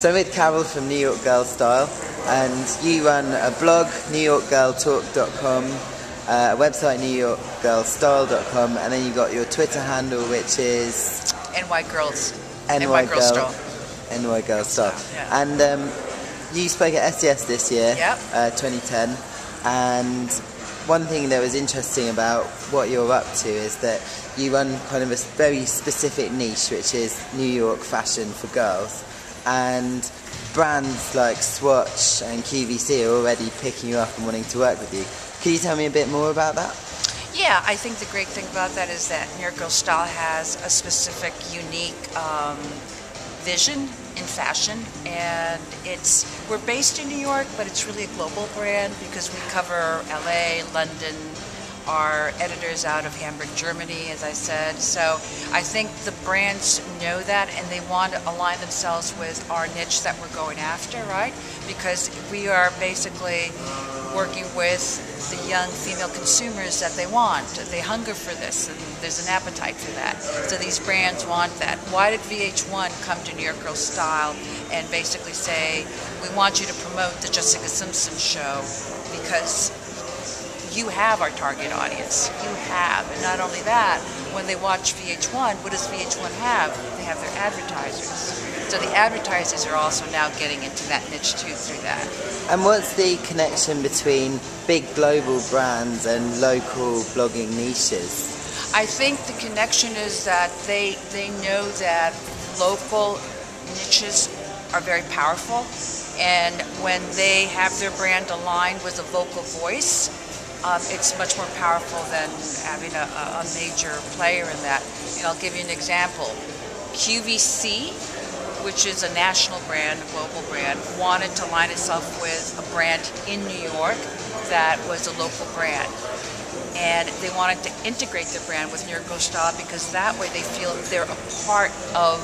So I'm with Carol from New York Girl Style, and you run a blog, newyorkgirltalk.com, a website, newyorkgirlstyle.com, and then you've got your Twitter handle, which is NY Girls. NY Girl Style. NY Girl Style. Yeah. And you spoke at SES this year, Yep. 2010, and one thing that was interesting about what you're up to is that you run kind of a very specific niche, which is New York fashion for girls. And brands like Swatch and QVC are already picking you up and wanting to work with you. Can you tell me a bit more about that? Yeah, I think the great thing about that is that New York Girl Style has a specific, unique vision in fashion, and we're based in New York, but it's really a global brand because we cover LA, London. Our editors out of Hamburg, Germany, as I said. So I think the brands know that, and they want to align themselves with our niche that we're going after, right? Because we are basically working with the young female consumers that they want. They hunger for this, and there's an appetite for that. So these brands want that. Why did VH1 come to New York Girl Style and basically say, we want you to promote the Jessica Simpson show because you have our target audience. You have. And not only that, when they watch VH1, what does VH1 have? They have their advertisers. So the advertisers are also now getting into that niche too through that. And what's the connection between big global brands and local blogging niches? I think the connection is that they know that local niches are very powerful, and when they have their brand aligned with a vocal voice, it's much more powerful than having a major player in that. And I'll give you an example. QVC, which is a national brand, a global brand, wanted to line itself with a brand in New York that was a local brand. And they wanted to integrate the brand with New York Girl Style because that way they feel they're a part of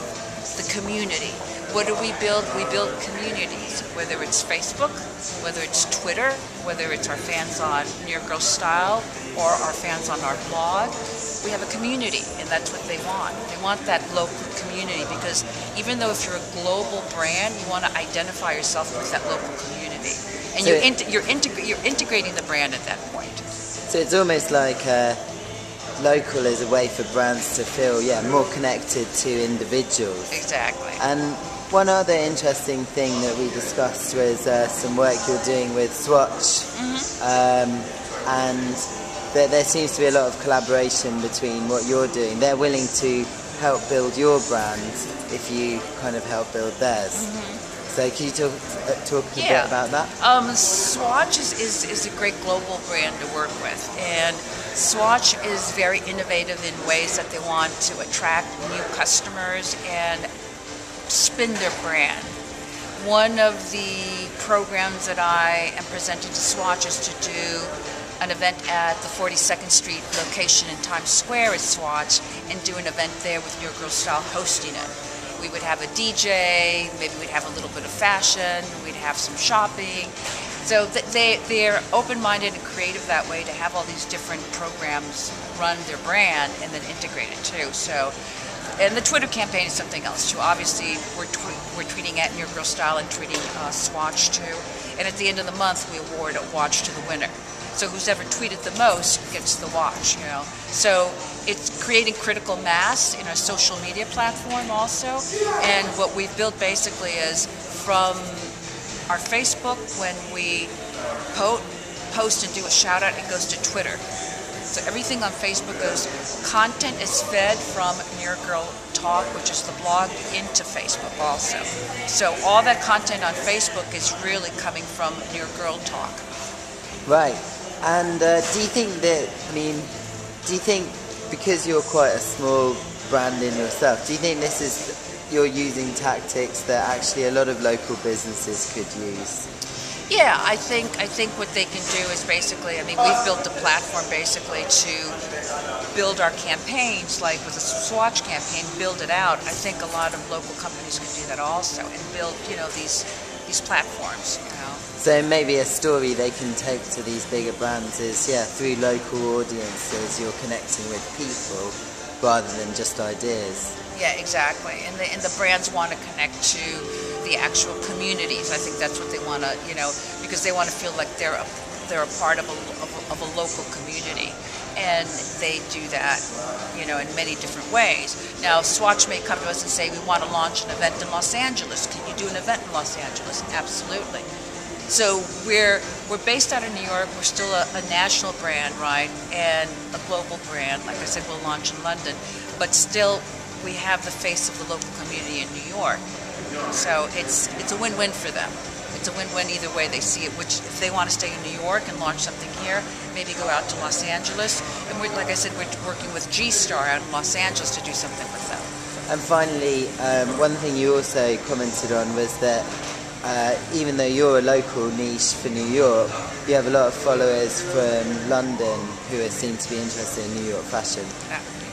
the community. What do we build? We build communities, whether it's Facebook, whether it's Twitter, whether it's our fans on New York Girl Style or our fans on our blog. We have a community, and that's what they want. They want that local community because even though if you're a global brand, you want to identify yourself with that local community. And So you're integrating the brand at that point. So it's almost like local is a way for brands to feel more connected to individuals. Exactly. And one other interesting thing that we discussed was some work you're doing with Swatch, and there seems to be a lot of collaboration between what you're doing. They're willing to help build your brand if you kind of help build theirs. So can you talk a bit about that? Swatch is a great global brand to work with, and Swatch is very innovative in ways that they want to attract new customers and spin their brand. One of the programs that I am presenting to Swatch is to do an event at the 42nd Street location in Times Square at Swatch and do an event there with New York Girl Style hosting it. We would have a DJ, maybe we'd have a little bit of fashion, we'd have some shopping. So they're open-minded and creative that way to have all these different programs run their brand and then integrate it too. So, and the Twitter campaign is something else too. Obviously, we're tweeting at New York Girl Style and tweeting Swatch too. And at the end of the month, we award a watch to the winner. So who's ever tweeted the most gets the watch, you know. So it's creating critical mass in our social media platform also. And what we've built basically is from our Facebook, when we post and do a shout out, it goes to Twitter. So everything on Facebook goes, content is fed from New York Girl Talk, which is the blog, into Facebook also. So all that content on Facebook is really coming from New York Girl Talk. Right. And do you think because you're quite a small brand in yourself, do you think you're using tactics that actually a lot of local businesses could use? Yeah, I think what they can do is basically, we've built a platform basically to build our campaigns, like with the Swatch campaign, build it out. I think a lot of local companies could do that also and build, these platforms, So maybe a story they can take to these bigger brands is, through local audiences, you're connecting with people rather than just ideas. Yeah, exactly. And the brands want to connect to the actual communities. I think that's what they want to, because they want to feel like they're a part of a local community. And they do that, in many different ways. Now, Swatch may come to us and say, we want to launch an event in Los Angeles. Can you do an event in Los Angeles? Absolutely. So we're based out of New York. We're still a national brand, right, and a global brand. Like I said, we'll launch in London, but still we have the face of the local community in New York. So it's a win-win for them. It's a win-win either way they see it, which if they want to stay in New York and launch something here, maybe go out to Los Angeles. And like I said, we're working with G-Star out in Los Angeles to do something with them. And finally, one thing you also commented on was that even though you're a local niche for New York, you have a lot of followers from London who seem to be interested in New York fashion.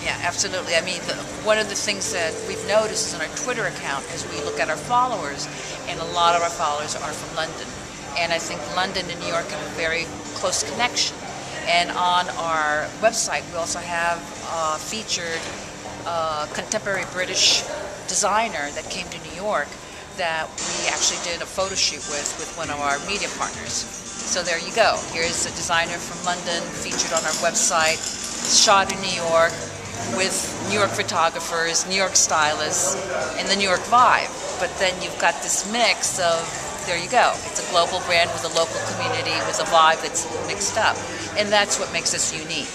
Yeah, absolutely. I mean, one of the things that we've noticed on our Twitter account is we look at our followers, and a lot of our followers are from London. And I think London and New York have a very close connection. And on our website, we also have featured contemporary British designer that came to New York that we actually did a photo shoot with one of our media partners. So there you go. Here's a designer from London featured on our website, shot in New York, with New York photographers, New York stylists, and the New York vibe. But then you've got this mix of, there you go, it's a global brand with a local community, with a vibe that's mixed up. And that's what makes us unique.